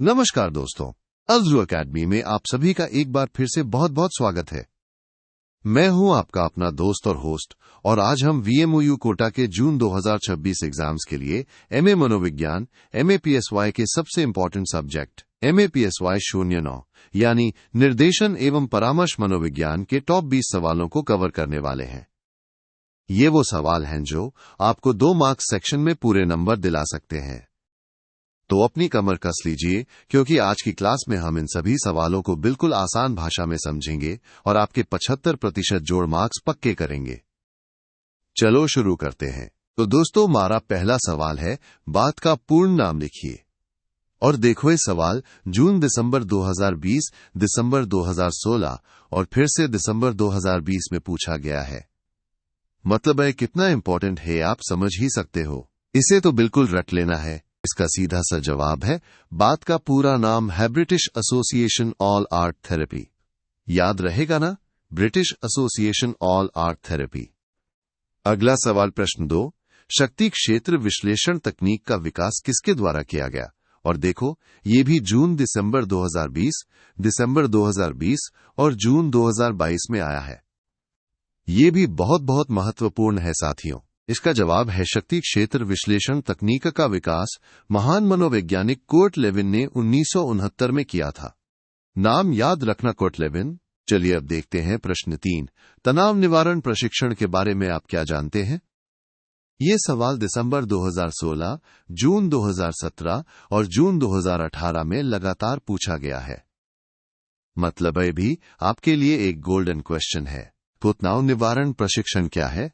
नमस्कार दोस्तों, अज़्रू अकेडमी में आप सभी का एक बार फिर से बहुत बहुत स्वागत है। मैं हूं आपका अपना दोस्त और होस्ट, और आज हम वीएमओयू कोटा के जून 2026 एग्जाम्स के लिए एमए मनोविज्ञान एमएपीएसवाई के सबसे इंपॉर्टेंट सब्जेक्ट एमएपीएसवाई 09 यानी निर्देशन एवं परामर्श मनोविज्ञान के टॉप 20 सवालों को कवर करने वाले हैं। ये वो सवाल हैं जो आपको 2 मार्क्स सेक्शन में पूरे नंबर दिला सकते हैं। तो अपनी कमर कस लीजिए, क्योंकि आज की क्लास में हम इन सभी सवालों को बिल्कुल आसान भाषा में समझेंगे और आपके 75% जोड़ मार्क्स पक्के करेंगे। चलो शुरू करते हैं। तो दोस्तों, हमारा पहला सवाल है, बात का पूर्ण नाम लिखिए। और देखो, ये सवाल जून दिसंबर 2020, दिसंबर 2016 और फिर से दिसंबर 2020 में पूछा गया है। मतलब है कितना इंपॉर्टेंट है आप समझ ही सकते हो। इसे तो बिल्कुल रट लेना है। इसका सीधा सा जवाब है, बात का पूरा नाम है British association all art therapy. याद रहेगा ना, British association all art therapy. अगला सवाल प्रश्न 2, शक्ति क्षेत्र विश्लेषण तकनीक का विकास किसके द्वारा किया गया। और देखो, ये भी जून दिसंबर 2020, दिसंबर 2020 और जून 2022 में आया है। ये भी बहुत बहुत महत्वपूर्ण है साथियों। इसका जवाब है, शक्ति क्षेत्र विश्लेषण तकनीक का विकास महान मनोवैज्ञानिक कर्ट लेविन ने 1969 में किया था। नाम याद रखना, कर्ट लेविन। चलिए अब देखते हैं प्रश्न 3, तनाव निवारण प्रशिक्षण के बारे में आप क्या जानते हैं। ये सवाल दिसंबर 2016, जून 2017 और जून 2018 में लगातार पूछा गया है। मतलब ये भी आपके लिए एक गोल्डन क्वेश्चन है। तो तनाव निवारण प्रशिक्षण क्या है।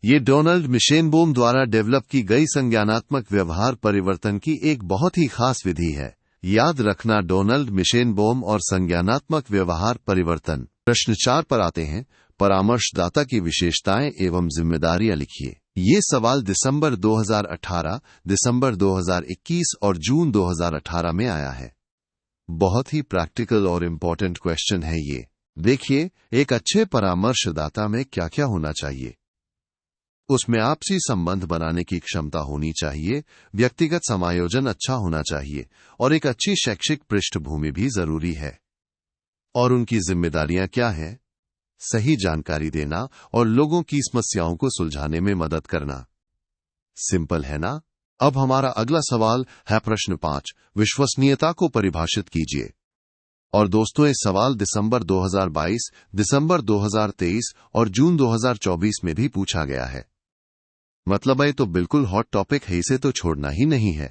ये डोनाल्ड मिशेनबोम द्वारा डेवलप की गई संज्ञानात्मक व्यवहार परिवर्तन की एक बहुत ही खास विधि है। याद रखना, डोनाल्ड मिशेनबोम और संज्ञानात्मक व्यवहार परिवर्तन। प्रश्न 4 पर आते हैं, परामर्शदाता की विशेषताएं एवं जिम्मेदारियां लिखिए। ये सवाल दिसंबर 2018, दिसंबर 2021 और जून 2018 में आया है। बहुत ही प्रैक्टिकल और इम्पोर्टेंट क्वेश्चन है ये। देखिए, एक अच्छे परामर्शदाता में क्या क्या होना चाहिए। उसमें आपसी संबंध बनाने की क्षमता होनी चाहिए, व्यक्तिगत समायोजन अच्छा होना चाहिए और एक अच्छी शैक्षिक पृष्ठभूमि भी जरूरी है। और उनकी जिम्मेदारियां क्या हैं? सही जानकारी देना और लोगों की समस्याओं को सुलझाने में मदद करना। सिंपल है ना। अब हमारा अगला सवाल है प्रश्न 5, विश्वसनीयता को परिभाषित कीजिए। और दोस्तों, ये सवाल दिसंबर 2022, दिसंबर 2023 और जून 2024 में भी पूछा गया है। मतलब है तो बिल्कुल हॉट टॉपिक है, इसे तो छोड़ना ही नहीं है।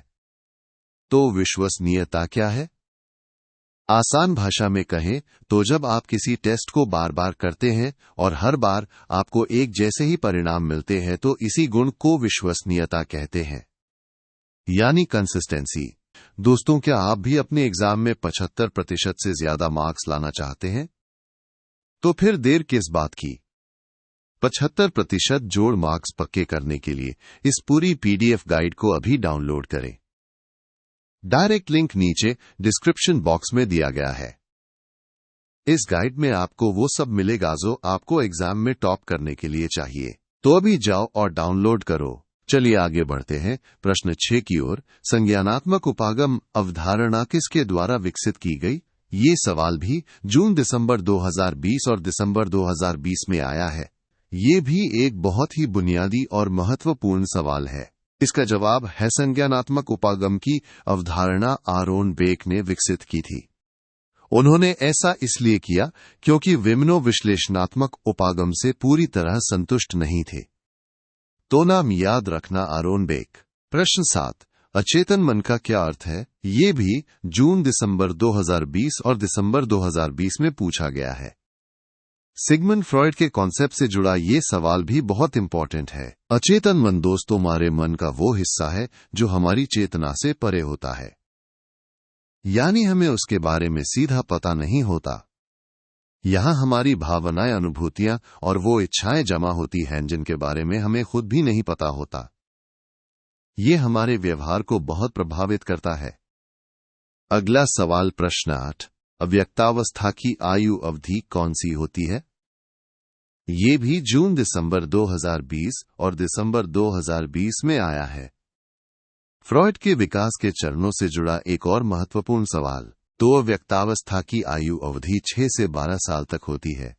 तो विश्वसनीयता क्या है? आसान भाषा में कहें तो जब आप किसी टेस्ट को बार बार करते हैं और हर बार आपको एक जैसे ही परिणाम मिलते हैं, तो इसी गुण को विश्वसनीयता कहते हैं, यानी कंसिस्टेंसी। दोस्तों, क्या आप भी अपने एग्जाम में 75% से ज्यादा मार्क्स लाना चाहते हैं? तो फिर देर किस बात की। 75% जोड़ मार्क्स पक्के करने के लिए इस पूरी पीडीएफ गाइड को अभी डाउनलोड करें। डायरेक्ट लिंक नीचे डिस्क्रिप्शन बॉक्स में दिया गया है। इस गाइड में आपको वो सब मिलेगा जो आपको एग्जाम में टॉप करने के लिए चाहिए। तो अभी जाओ और डाउनलोड करो। चलिए आगे बढ़ते हैं प्रश्न 6 की ओर। संज्ञानात्मक उपागम अवधारणा किसके द्वारा विकसित की गई। ये सवाल भी जून दिसंबर 2020 और दिसंबर 2020 में आया है। ये भी एक बहुत ही बुनियादी और महत्वपूर्ण सवाल है। इसका जवाब है, संज्ञानात्मक उपागम की अवधारणा आरोन बेक ने विकसित की थी। उन्होंने ऐसा इसलिए किया क्योंकि विमनो विश्लेषणात्मक उपागम से पूरी तरह संतुष्ट नहीं थे। तो नाम याद रखना, आरोन बेक। प्रश्न 7, अचेतन मन का क्या अर्थ है। ये भी जून दिसंबर 2020 और दिसंबर 2020 में पूछा गया है। सिगमंड फ्रॉइड के कॉन्सेप्ट से जुड़ा ये सवाल भी बहुत इंपॉर्टेंट है। अचेतन मन दोस्तों हमारे मन का वो हिस्सा है जो हमारी चेतना से परे होता है, यानी हमें उसके बारे में सीधा पता नहीं होता। यहां हमारी भावनाएं, अनुभूतियां और वो इच्छाएं जमा होती हैं जिनके बारे में हमें खुद भी नहीं पता होता। ये हमारे व्यवहार को बहुत प्रभावित करता है। अगला सवाल प्रश्न 8, अव्यक्तावस्था की आयु अवधि कौन सी होती है। ये भी जून दिसंबर 2020 और दिसंबर 2020 में आया है। फ्रॉइड के विकास के चरणों से जुड़ा एक और महत्वपूर्ण सवाल। तो व्यक्तावस्था की आयु अवधि 6 से 12 साल तक होती है।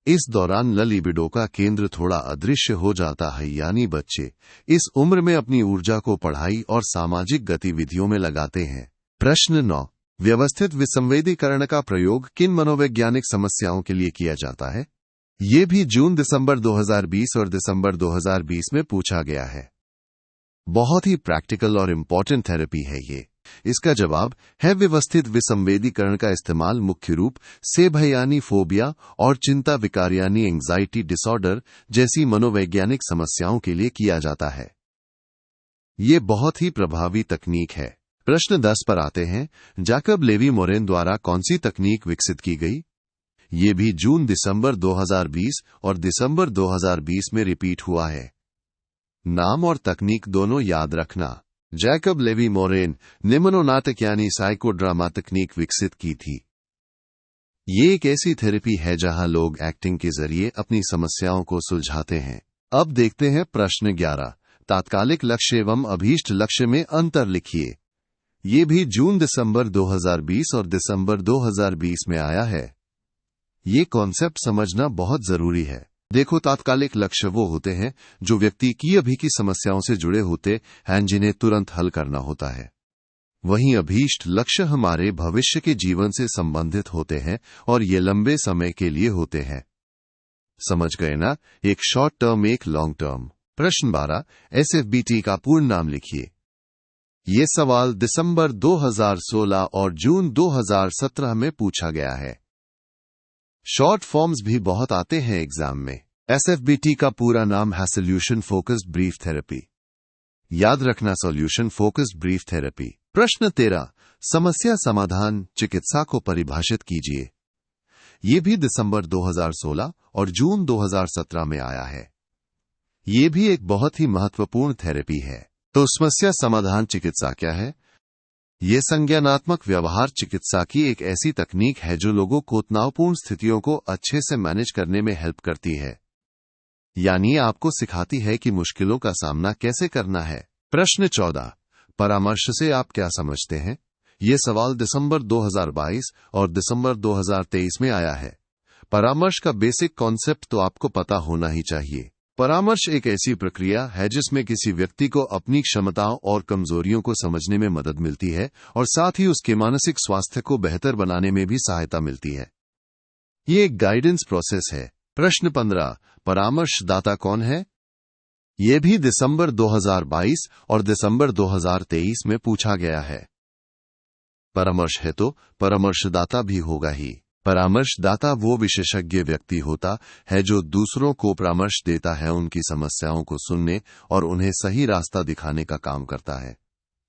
इस दौरान लिबिडो का केंद्र थोड़ा अदृश्य हो जाता है, यानी बच्चे इस उम्र में अपनी ऊर्जा को पढ़ाई और सामाजिक गतिविधियों में लगाते हैं। प्रश्न 9, व्यवस्थित विसंवेदीकरण का प्रयोग किन मनोवैज्ञानिक समस्याओं के लिए किया जाता है? ये भी जून दिसंबर 2020 और दिसंबर 2020 में पूछा गया है। बहुत ही प्रैक्टिकल और इम्पोर्टेंट थेरेपी है ये। इसका जवाब है व्यवस्थित विसंवेदीकरण का इस्तेमाल मुख्य रूप से भय यानी फोबिया और चिंता विकार यानी एंग्जाइटी डिसऑर्डर जैसी मनोवैज्ञानिक समस्याओं के लिए किया जाता है। ये बहुत ही प्रभावी तकनीक है। प्रश्न 10 पर आते हैं। जैकब लेवी मोरेन द्वारा कौन सी तकनीक विकसित की गई? ये भी जून दिसंबर 2020 और दिसंबर 2020 में रिपीट हुआ है। नाम और तकनीक दोनों याद रखना। जैकब लेवी मोरेन ने मनोनाटक यानी साइकोड्रामा तकनीक विकसित की थी। ये एक ऐसी थेरेपी है जहां लोग एक्टिंग के जरिए अपनी समस्याओं को सुलझाते हैं। अब देखते हैं प्रश्न 11। तात्कालिक लक्ष्य एवं अभीष्ट लक्ष्य में अंतर लिखिए। ये भी जून दिसंबर 2020 और दिसंबर 2020 में आया है। ये कॉन्सेप्ट समझना बहुत जरूरी है। देखो, तात्कालिक लक्ष्य वो होते हैं जो व्यक्ति की अभी की समस्याओं से जुड़े होते हैं, जिन्हें तुरंत हल करना होता है। वहीं अभीष्ट लक्ष्य हमारे भविष्य के जीवन से संबंधित होते हैं और ये लंबे समय के लिए होते हैं। समझ गए ना? एक शॉर्ट टर्म, एक लॉन्ग टर्म। प्रश्न 12। SFBT का पूर्ण नाम लिखिए। ये सवाल दिसंबर 2016 और जून 2017 में पूछा गया है। शॉर्ट फॉर्म्स भी बहुत आते हैं एग्जाम में। SFBT का पूरा नाम है सॉल्यूशन फोकस्ड ब्रीफ थेरेपी। याद रखना, सॉल्यूशन फोकस्ड ब्रीफ थेरेपी। प्रश्न 13। समस्या समाधान चिकित्सा को परिभाषित कीजिए। ये भी दिसंबर 2016 और जून 2017 में आया है। ये भी एक बहुत ही महत्वपूर्ण थेरेपी है। तो समस्या समाधान चिकित्सा क्या है? ये संज्ञानात्मक व्यवहार चिकित्सा की एक ऐसी तकनीक है जो लोगों को तनावपूर्ण स्थितियों को अच्छे से मैनेज करने में हेल्प करती है। यानी आपको सिखाती है कि मुश्किलों का सामना कैसे करना है। प्रश्न 14। परामर्श से आप क्या समझते हैं? ये सवाल दिसंबर 2022 और दिसंबर 2023 में आया है। परामर्श का बेसिक कॉन्सेप्ट तो आपको पता होना ही चाहिए। परामर्श एक ऐसी प्रक्रिया है जिसमें किसी व्यक्ति को अपनी क्षमताओं और कमजोरियों को समझने में मदद मिलती है और साथ ही उसके मानसिक स्वास्थ्य को बेहतर बनाने में भी सहायता मिलती है। ये एक गाइडेंस प्रोसेस है। प्रश्न 15। परामर्शदाता कौन है? ये भी दिसंबर 2022 और दिसंबर 2023 में पूछा गया है। परामर्श है तो परामर्शदाता भी होगा ही। परामर्शदाता वो विशेषज्ञ व्यक्ति होता है जो दूसरों को परामर्श देता है, उनकी समस्याओं को सुनने और उन्हें सही रास्ता दिखाने का काम करता है।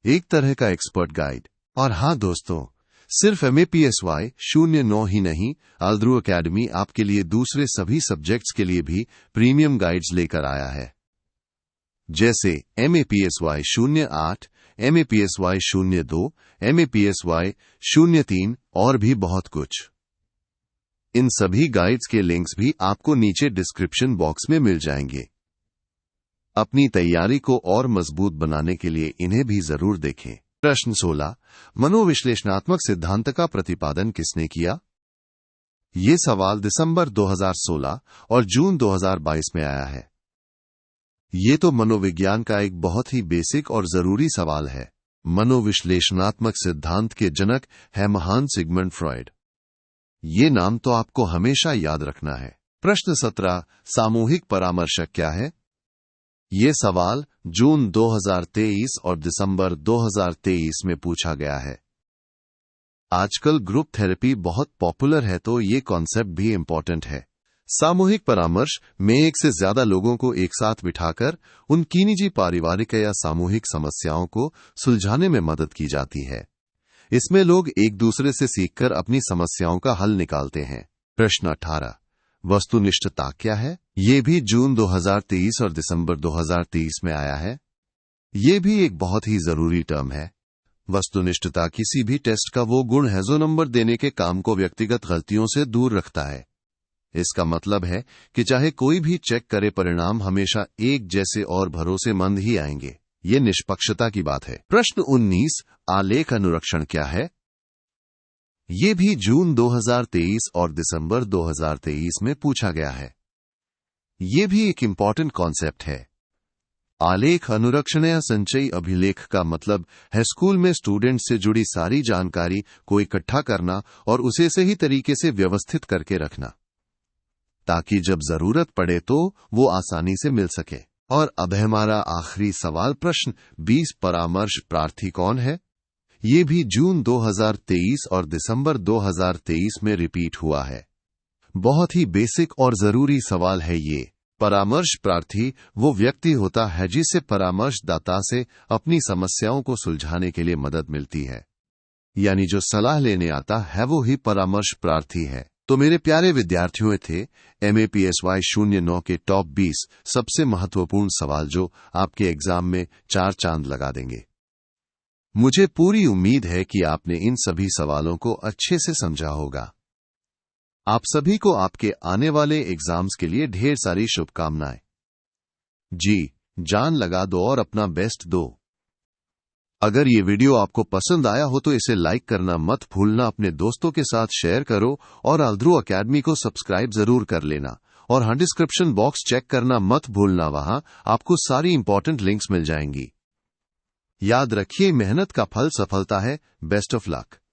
एक तरह का एक्सपर्ट गाइड। और हाँ दोस्तों, सिर्फ MAPSY 09 ही नहीं, आल्द्रू एकेडमी आपके लिए दूसरे सभी सब्जेक्ट्स के लिए भी प्रीमियम गाइड्स लेकर आया है, जैसे MAPSY 08, MAPSY 02, MAPSY 03 और भी बहुत कुछ। इन सभी गाइड्स के लिंक्स भी आपको नीचे डिस्क्रिप्शन बॉक्स में मिल जाएंगे। अपनी तैयारी को और मजबूत बनाने के लिए इन्हें भी जरूर देखें। प्रश्न 16। मनोविश्लेषणात्मक सिद्धांत का प्रतिपादन किसने किया? ये सवाल दिसंबर 2016 और जून 2022 में आया है। ये तो मनोविज्ञान का एक बहुत ही बेसिक और जरूरी सवाल है। मनोविश्लेषणात्मक सिद्धांत के जनक है महान सिगमंड फ्रॉइड। ये नाम तो आपको हमेशा याद रखना है। प्रश्न 17। सामूहिक परामर्शक क्या है? ये सवाल जून 2023 और दिसंबर 2023 में पूछा गया है। आजकल ग्रुप थेरेपी बहुत पॉपुलर है, तो ये कॉन्सेप्ट भी इंपॉर्टेंट है। सामूहिक परामर्श में एक से ज्यादा लोगों को एक साथ बिठाकर उनकी निजी, पारिवारिक या सामूहिक समस्याओं को सुलझाने में मदद की जाती है। इसमें लोग एक दूसरे से सीखकर अपनी समस्याओं का हल निकालते हैं। प्रश्न 18। वस्तुनिष्ठता क्या है? ये भी जून 2023 और दिसंबर 2023 में आया है। ये भी एक बहुत ही जरूरी टर्म है। वस्तुनिष्ठता किसी भी टेस्ट का वो गुण है जो नंबर देने के काम को व्यक्तिगत गलतियों से दूर रखता है। इसका मतलब है कि चाहे कोई भी चेक करे, परिणाम हमेशा एक जैसे और भरोसेमंद ही आएंगे। ये निष्पक्षता की बात है। प्रश्न 19, आलेख अनुरक्षण क्या है? ये भी जून 2023 और दिसंबर 2023 में पूछा गया है। ये भी एक इंपॉर्टेंट कॉन्सेप्ट है। आलेख अनुरक्षण या संचयी अभिलेख का मतलब है स्कूल में स्टूडेंट से जुड़ी सारी जानकारी को इकट्ठा करना और उसे सही तरीके से व्यवस्थित करके रखना, ताकि जब जरूरत पड़े तो वो आसानी से मिल सके। और अब हमारा आखिरी सवाल, प्रश्न 20, परामर्श प्रार्थी कौन है? ये भी जून 2023 और दिसंबर 2023 में रिपीट हुआ है। बहुत ही बेसिक और जरूरी सवाल है ये। परामर्श प्रार्थी वो व्यक्ति होता है जिसे परामर्शदाता से अपनी समस्याओं को सुलझाने के लिए मदद मिलती है, यानी जो सलाह लेने आता है वो ही परामर्श प्रार्थी है। तो मेरे प्यारे विद्यार्थियों, थे MAPSY 09 के टॉप 20 सबसे महत्वपूर्ण सवाल जो आपके एग्जाम में 4 चांद लगा देंगे। मुझे पूरी उम्मीद है कि आपने इन सभी सवालों को अच्छे से समझा होगा। आप सभी को आपके आने वाले एग्जाम्स के लिए ढेर सारी शुभकामनाएं। जी, जान लगा दो और अपना बेस्ट दो। अगर ये वीडियो आपको पसंद आया हो तो इसे लाइक करना मत भूलना, अपने दोस्तों के साथ शेयर करो और आल्ध्रो अकेडमी को सब्सक्राइब जरूर कर लेना। और हाँ, डिस्क्रिप्शन बॉक्स चेक करना मत भूलना, वहां आपको सारी इंपॉर्टेंट लिंक्स मिल जाएंगी। याद रखिए, मेहनत का फल सफलता है। Best of luck.